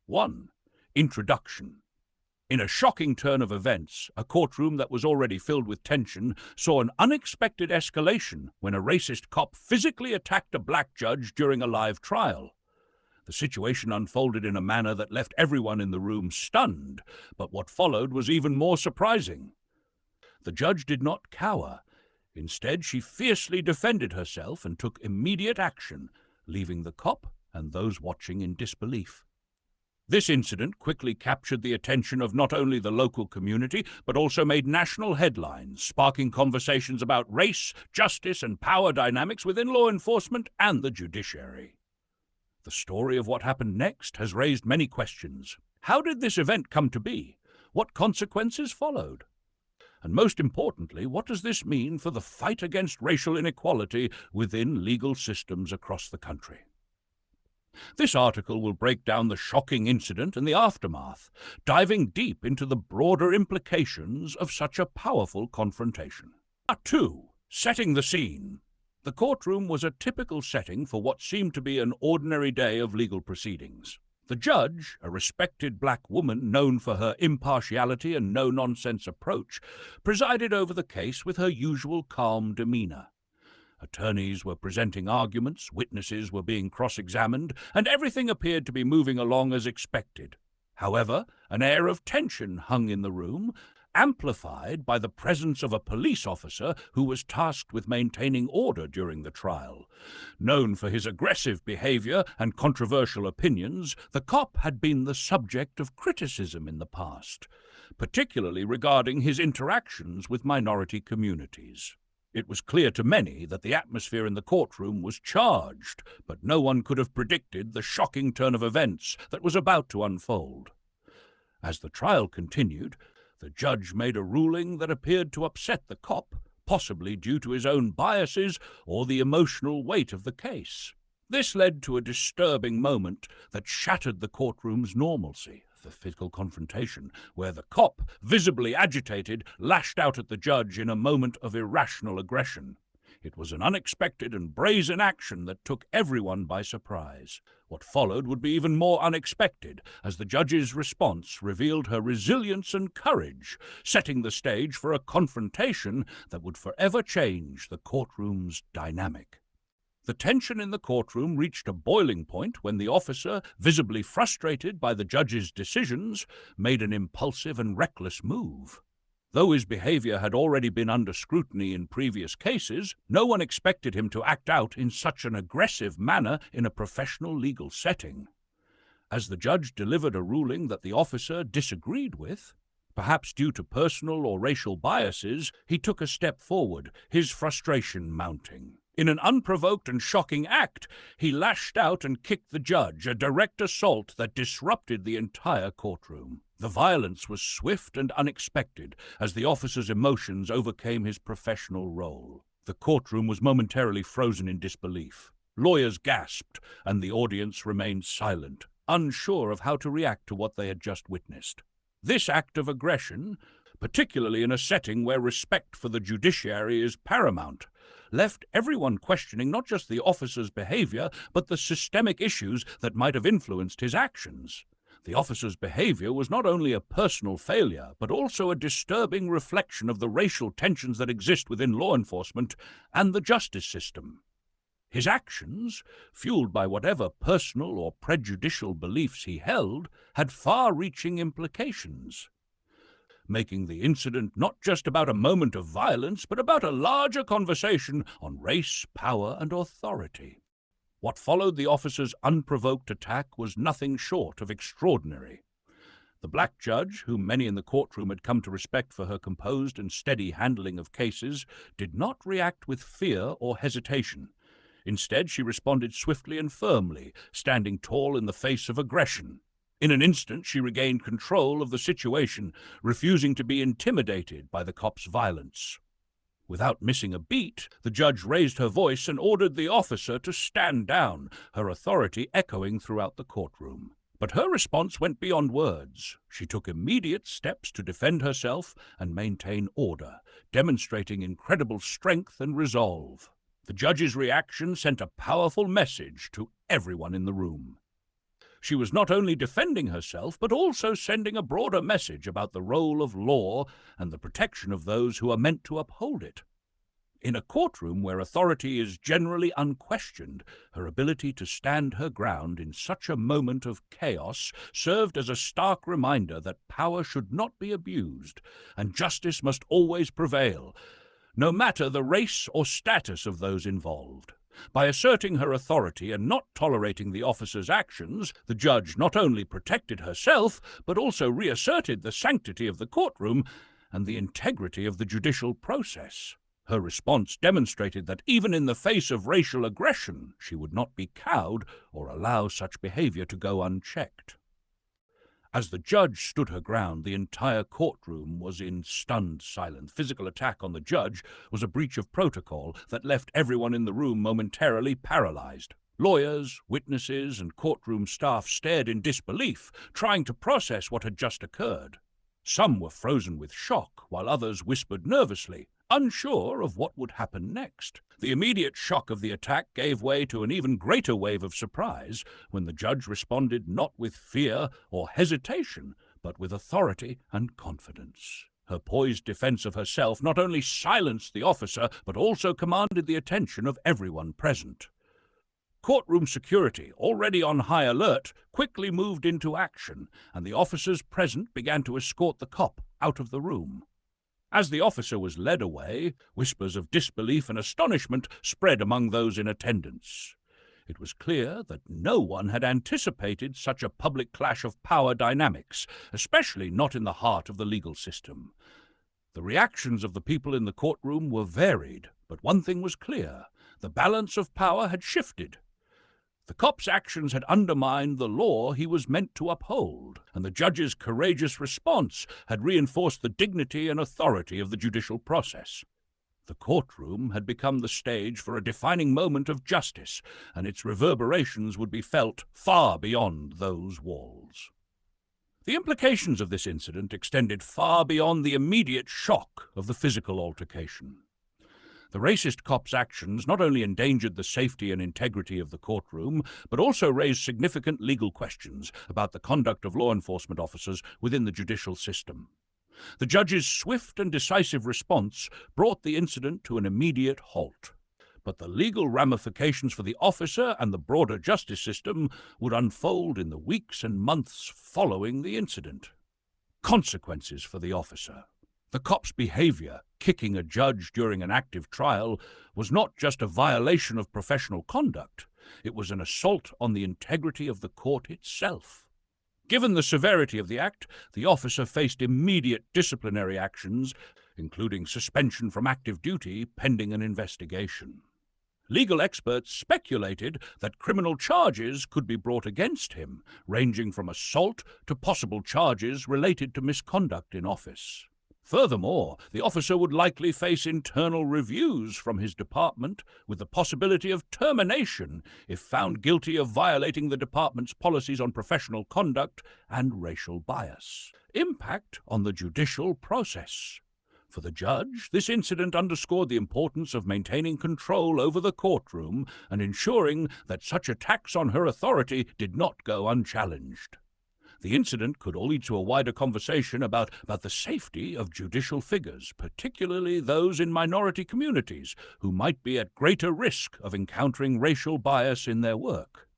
1. Introduction. In a shocking turn of events, a courtroom that was already filled with tension saw an unexpected escalation when a racist cop physically attacked a black judge during a live trial. The situation unfolded in a manner that left everyone in the room stunned, but what followed was even more surprising. The judge did not cower. Instead, she fiercely defended herself and took immediate action, leaving the cop and those watching in disbelief. This incident quickly captured the attention of not only the local community, but also made national headlines, sparking conversations about race, justice, and power dynamics within law enforcement and the judiciary. The story of what happened next has raised many questions. How did this event come to be? What consequences followed? And most importantly, what does this mean for the fight against racial inequality within legal systems across the country? This article will break down the shocking incident and the aftermath, diving deep into the broader implications of such a powerful confrontation. Part 2. Setting the scene. The courtroom was a typical setting for what seemed to be an ordinary day of legal proceedings. The judge, a respected black woman known for her impartiality and no-nonsense approach, presided over the case with her usual calm demeanor. Attorneys were presenting arguments, witnesses were being cross-examined, and everything appeared to be moving along as expected. However, an air of tension hung in the room, amplified by the presence of a police officer who was tasked with maintaining order during the trial. Known for his aggressive behavior and controversial opinions, the cop had been the subject of criticism in the past, particularly regarding his interactions with minority communities. It was clear to many that the atmosphere in the courtroom was charged, but no one could have predicted the shocking turn of events that was about to unfold. As the trial continued, the judge made a ruling that appeared to upset the cop, possibly due to his own biases or the emotional weight of the case. This led to a disturbing moment that shattered the courtroom's normalcy. The physical confrontation, where the cop, visibly agitated, lashed out at the judge in a moment of irrational aggression. It was an unexpected and brazen action that took everyone by surprise. What followed would be even more unexpected, as the judge's response revealed her resilience and courage, setting the stage for a confrontation that would forever change the courtroom's dynamic. The tension in the courtroom reached a boiling point when the officer, visibly frustrated by the judge's decisions, made an impulsive and reckless move. Though his behavior had already been under scrutiny in previous cases, no one expected him to act out in such an aggressive manner in a professional legal setting. As the judge delivered a ruling that the officer disagreed with, perhaps due to personal or racial biases, he took a step forward, his frustration mounting. In an unprovoked and shocking act, he lashed out and kicked the judge, a direct assault that disrupted the entire courtroom. The violence was swift and unexpected, as the officer's emotions overcame his professional role. The courtroom was momentarily frozen in disbelief. Lawyers gasped, and the audience remained silent, unsure of how to react to what they had just witnessed. This act of aggression, particularly in a setting where respect for the judiciary is paramount, left everyone questioning not just the officer's behavior, but the systemic issues that might have influenced his actions. The officer's behavior was not only a personal failure, but also a disturbing reflection of the racial tensions that exist within law enforcement and the justice system. His actions, fueled by whatever personal or prejudicial beliefs he held, had far-reaching implications, making the incident not just about a moment of violence, but about a larger conversation on race, power, and authority. What followed the officer's unprovoked attack was nothing short of extraordinary. The black judge, whom many in the courtroom had come to respect for her composed and steady handling of cases, did not react with fear or hesitation. Instead, she responded swiftly and firmly, standing tall in the face of aggression. In an instant, she regained control of the situation, refusing to be intimidated by the cop's violence. Without missing a beat, the judge raised her voice and ordered the officer to stand down, her authority echoing throughout the courtroom. But her response went beyond words. She took immediate steps to defend herself and maintain order, demonstrating incredible strength and resolve. The judge's reaction sent a powerful message to everyone in the room. She was not only defending herself, but also sending a broader message about the role of law and the protection of those who are meant to uphold it. In a courtroom where authority is generally unquestioned, her ability to stand her ground in such a moment of chaos served as a stark reminder that power should not be abused, and justice must always prevail, no matter the race or status of those involved. By asserting her authority and not tolerating the officer's actions, the judge not only protected herself, but also reasserted the sanctity of the courtroom and the integrity of the judicial process. Her response demonstrated that even in the face of racial aggression, she would not be cowed or allow such behavior to go unchecked. As the judge stood her ground, the entire courtroom was in stunned silence. Physical attack on the judge was a breach of protocol that left everyone in the room momentarily paralyzed. Lawyers, witnesses, and courtroom staff stared in disbelief, trying to process what had just occurred. Some were frozen with shock, while others whispered nervously, unsure of what would happen next. The immediate shock of the attack gave way to an even greater wave of surprise when the judge responded not with fear or hesitation, but with authority and confidence. Her poised defense of herself not only silenced the officer, but also commanded the attention of everyone present. Courtroom security, already on high alert, quickly moved into action, and the officers present began to escort the cop out of the room. As the officer was led away, whispers of disbelief and astonishment spread among those in attendance. It was clear that no one had anticipated such a public clash of power dynamics, especially not in the heart of the legal system. The reactions of the people in the courtroom were varied, but one thing was clear: the balance of power had shifted. The cop's actions had undermined the law he was meant to uphold, and the judge's courageous response had reinforced the dignity and authority of the judicial process. The courtroom had become the stage for a defining moment of justice, and its reverberations would be felt far beyond those walls. The implications of this incident extended far beyond the immediate shock of the physical altercation. The racist cop's actions not only endangered the safety and integrity of the courtroom, but also raised significant legal questions about the conduct of law enforcement officers within the judicial system. The judge's swift and decisive response brought the incident to an immediate halt. But the legal ramifications for the officer and the broader justice system would unfold in the weeks and months following the incident. Consequences for the officer. The cop's behavior, kicking a judge during an active trial, was not just a violation of professional conduct. It was an assault on the integrity of the court itself. Given the severity of the act, the officer faced immediate disciplinary actions, including suspension from active duty pending an investigation. Legal experts speculated that criminal charges could be brought against him, ranging from assault to possible charges related to misconduct in office. Furthermore, the officer would likely face internal reviews from his department, with the possibility of termination if found guilty of violating the department's policies on professional conduct and racial bias. Impact on the judicial process. For the judge, this incident underscored the importance of maintaining control over the courtroom and ensuring that such attacks on her authority did not go unchallenged. The incident could lead to a wider conversation about the safety of judicial figures, particularly those in minority communities who might be at greater risk of encountering racial bias in their work.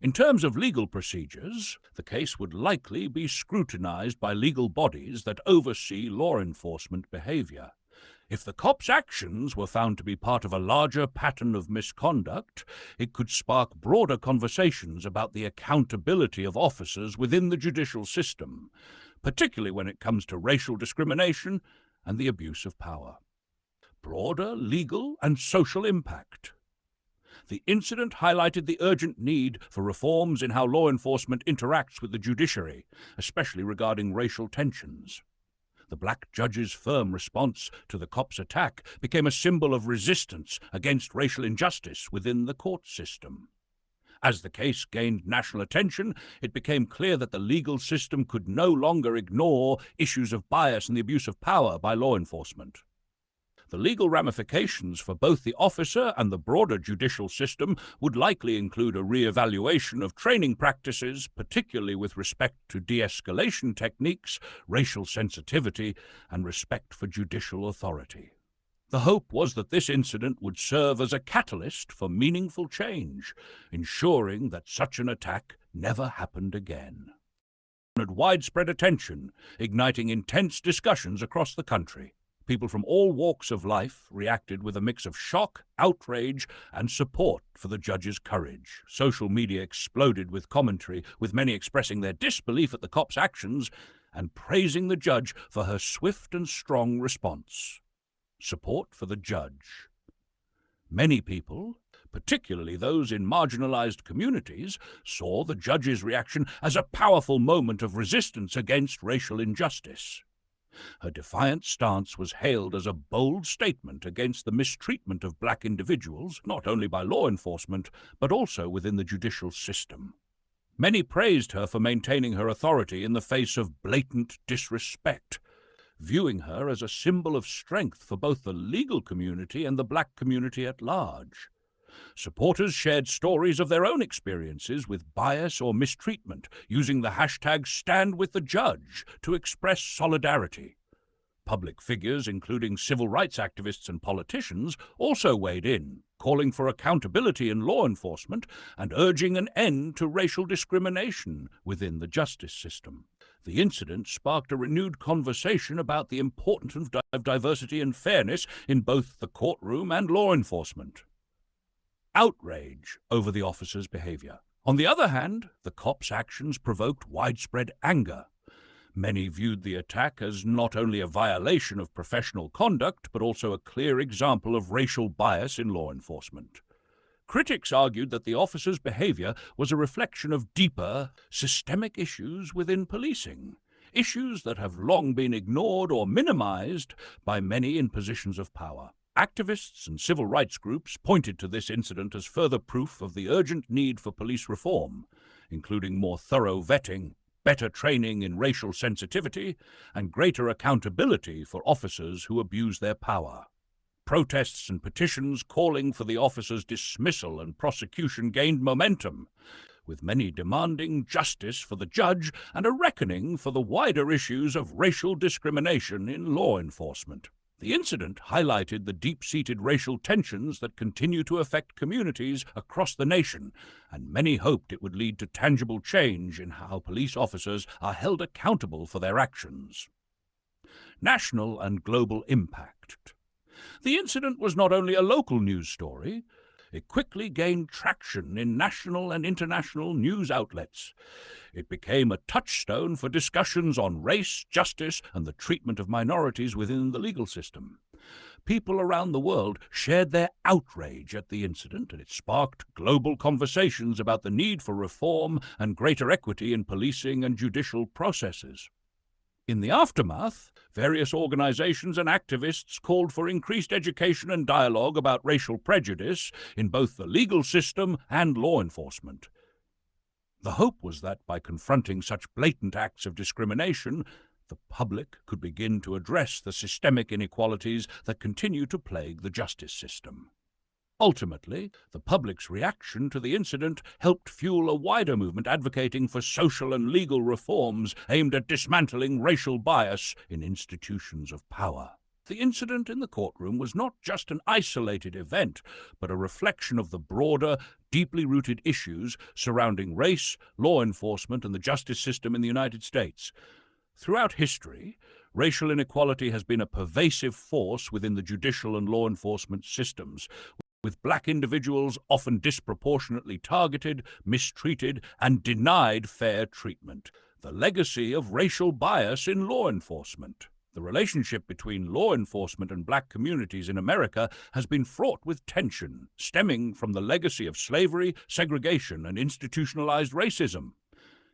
In terms of legal procedures, the case would likely be scrutinized by legal bodies that oversee law enforcement behavior. If the cop's actions were found to be part of a larger pattern of misconduct, it could spark broader conversations about the accountability of officers within the judicial system, particularly when it comes to racial discrimination and the abuse of power. Broader legal and social impact. The incident highlighted the urgent need for reforms in how law enforcement interacts with the judiciary, especially regarding racial tensions. The black judge's firm response to the cop's attack became a symbol of resistance against racial injustice within the court system. As the case gained national attention, it became clear that the legal system could no longer ignore issues of bias and the abuse of power by law enforcement. The legal ramifications for both the officer and the broader judicial system would likely include a re-evaluation of training practices, particularly with respect to de-escalation techniques, racial sensitivity, and respect for judicial authority. The hope was that this incident would serve as a catalyst for meaningful change, ensuring that such an attack never happened again. It had widespread attention, igniting intense discussions across the country. People from all walks of life reacted with a mix of shock, outrage, and support for the judge's courage. Social media exploded with commentary, with many expressing their disbelief at the cop's actions and praising the judge for her swift and strong response. Support for the judge. Many people, particularly those in marginalized communities, saw the judge's reaction as a powerful moment of resistance against racial injustice. Her defiant stance was hailed as a bold statement against the mistreatment of black individuals, not only by law enforcement, but also within the judicial system. Many praised her for maintaining her authority in the face of blatant disrespect, viewing her as a symbol of strength for both the legal community and the black community at large. Supporters shared stories of their own experiences with bias or mistreatment, using the hashtag #StandWithTheJudge to express solidarity. Public figures, including civil rights activists and politicians, also weighed in, calling for accountability in law enforcement and urging an end to racial discrimination within the justice system. The incident sparked a renewed conversation about the importance of diversity and fairness in both the courtroom and law enforcement. Outrage over the officer's behavior. On the other hand, the cop's actions provoked widespread anger. Many viewed the attack as not only a violation of professional conduct, but also a clear example of racial bias in law enforcement. Critics argued that the officer's behavior was a reflection of deeper, systemic issues within policing, issues that have long been ignored or minimized by many in positions of power. Activists and civil rights groups pointed to this incident as further proof of the urgent need for police reform, including more thorough vetting, better training in racial sensitivity, and greater accountability for officers who abuse their power. Protests and petitions calling for the officer's dismissal and prosecution gained momentum, with many demanding justice for the judge and a reckoning for the wider issues of racial discrimination in law enforcement. The incident highlighted the deep-seated racial tensions that continue to affect communities across the nation, and many hoped it would lead to tangible change in how police officers are held accountable for their actions. National and global impact. The incident was not only a local news story, it quickly gained traction in national and international news outlets. It became a touchstone for discussions on race, justice, and the treatment of minorities within the legal system. People around the world shared their outrage at the incident, and it sparked global conversations about the need for reform and greater equity in policing and judicial processes. In the aftermath, various organizations and activists called for increased education and dialogue about racial prejudice in both the legal system and law enforcement. The hope was that by confronting such blatant acts of discrimination, the public could begin to address the systemic inequalities that continue to plague the justice system. Ultimately, the public's reaction to the incident helped fuel a wider movement advocating for social and legal reforms aimed at dismantling racial bias in institutions of power. The incident in the courtroom was not just an isolated event, but a reflection of the broader, deeply rooted issues surrounding race, law enforcement, and the justice system in the United States. Throughout history, racial inequality has been a pervasive force within the judicial and law enforcement systems, with black individuals often disproportionately targeted, mistreated, and denied fair treatment. The legacy of racial bias in law enforcement. The relationship between law enforcement and black communities in America has been fraught with tension, stemming from the legacy of slavery, segregation, and institutionalized racism.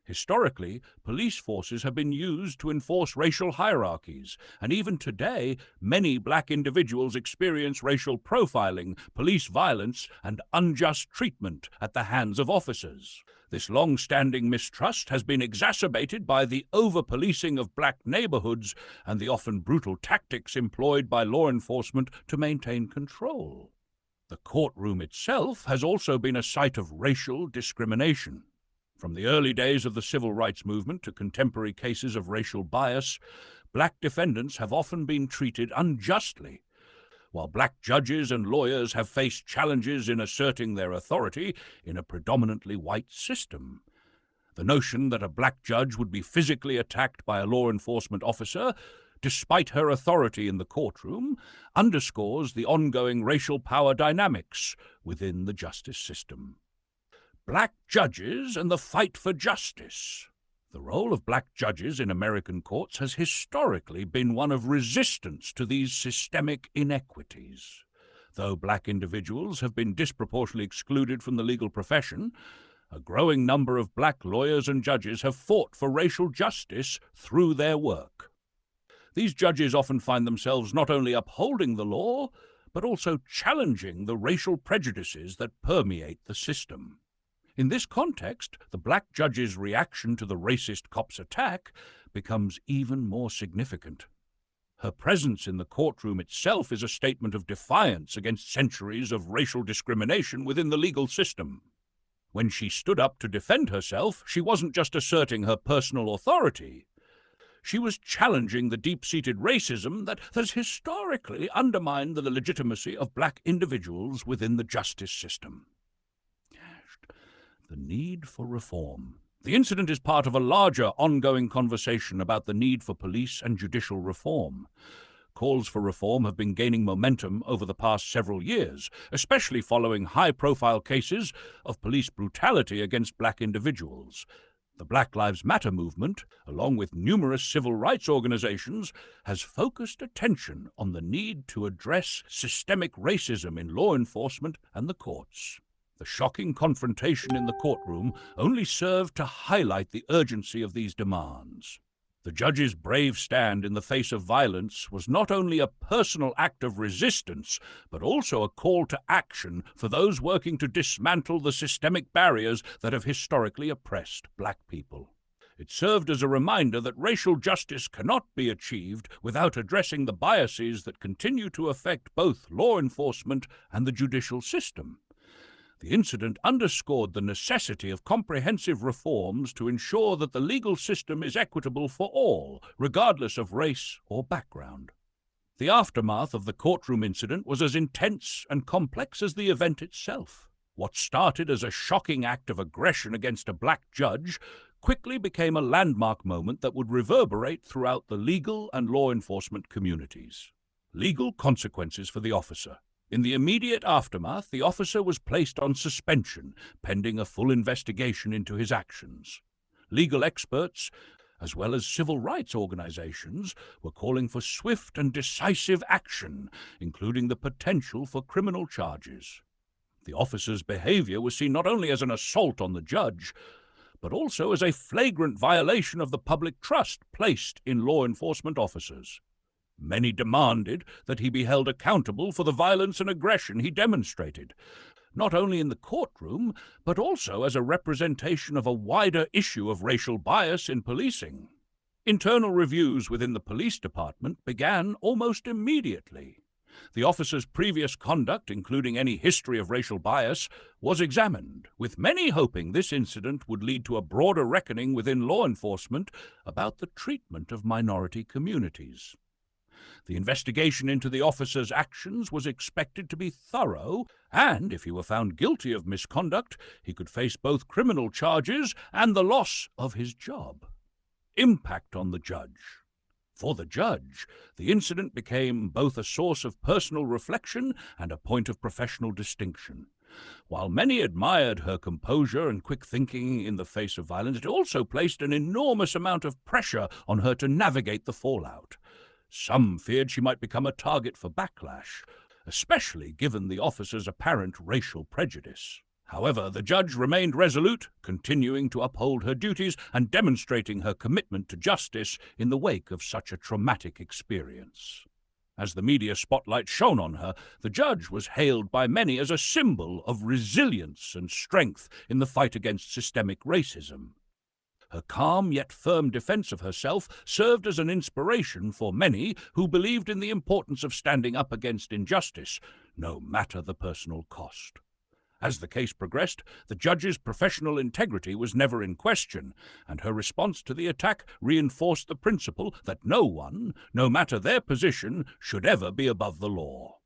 Historically, police forces have been used to enforce racial hierarchies, and even today, many black individuals experience racial profiling, police violence, and unjust treatment at the hands of officers. This long-standing mistrust has been exacerbated by the over-policing of black neighborhoods and the often brutal tactics employed by law enforcement to maintain control. The courtroom itself has also been a site of racial discrimination. From the early days of the civil rights movement to contemporary cases of racial bias, black defendants have often been treated unjustly, while black judges and lawyers have faced challenges in asserting their authority in a predominantly white system. The notion that a black judge would be physically attacked by a law enforcement officer, despite her authority in the courtroom, underscores the ongoing racial power dynamics within the justice system. Black judges and the fight for justice. The role of black judges in American courts has historically been one of resistance to these systemic inequities. Though black individuals have been disproportionately excluded from the legal profession, a growing number of black lawyers and judges have fought for racial justice through their work. These judges often find themselves not only upholding the law, but also challenging the racial prejudices that permeate the system. In this context, the black judge's reaction to the racist cop's attack becomes even more significant. Her presence in the courtroom itself is a statement of defiance against centuries of racial discrimination within the legal system. When she stood up to defend herself, she wasn't just asserting her personal authority. She was challenging the deep-seated racism that has historically undermined the legitimacy of black individuals within the justice system. The need for reform. The incident is part of a larger ongoing conversation about the need for police and judicial reform. Calls for reform have been gaining momentum over the past several years, especially following high-profile cases of police brutality against black individuals. The Black Lives Matter movement, along with numerous civil rights organizations, has focused attention on the need to address systemic racism in law enforcement and the courts. The shocking confrontation in the courtroom only served to highlight the urgency of these demands. The judge's brave stand in the face of violence was not only a personal act of resistance, but also a call to action for those working to dismantle the systemic barriers that have historically oppressed black people. It served as a reminder that racial justice cannot be achieved without addressing the biases that continue to affect both law enforcement and the judicial system. The incident underscored the necessity of comprehensive reforms to ensure that the legal system is equitable for all, regardless of race or background. The aftermath of the courtroom incident was as intense and complex as the event itself. What started as a shocking act of aggression against a black judge quickly became a landmark moment that would reverberate throughout the legal and law enforcement communities. Legal consequences for the officer. In the immediate aftermath, the officer was placed on suspension, pending a full investigation into his actions. Legal experts, as well as civil rights organizations, were calling for swift and decisive action, including the potential for criminal charges. The officer's behavior was seen not only as an assault on the judge, but also as a flagrant violation of the public trust placed in law enforcement officers. Many demanded that he be held accountable for the violence and aggression he demonstrated, not only in the courtroom, but also as a representation of a wider issue of racial bias in policing. Internal reviews within the police department began almost immediately. The officer's previous conduct, including any history of racial bias, was examined, with many hoping this incident would lead to a broader reckoning within law enforcement about the treatment of minority communities. The investigation into the officer's actions was expected to be thorough, and if he were found guilty of misconduct, he could face both criminal charges and the loss of his job. Impact on the judge. For the judge, the incident became both a source of personal reflection and a point of professional distinction. While many admired her composure and quick thinking in the face of violence, it also placed an enormous amount of pressure on her to navigate the fallout. Some feared she might become a target for backlash, especially given the officer's apparent racial prejudice. However, the judge remained resolute, continuing to uphold her duties and demonstrating her commitment to justice in the wake of such a traumatic experience. As the media spotlight shone on her, the judge was hailed by many as a symbol of resilience and strength in the fight against systemic racism. Her calm yet firm defense of herself served as an inspiration for many who believed in the importance of standing up against injustice, no matter the personal cost. As the case progressed, the judge's professional integrity was never in question, and her response to the attack reinforced the principle that no one, no matter their position, should ever be above the law.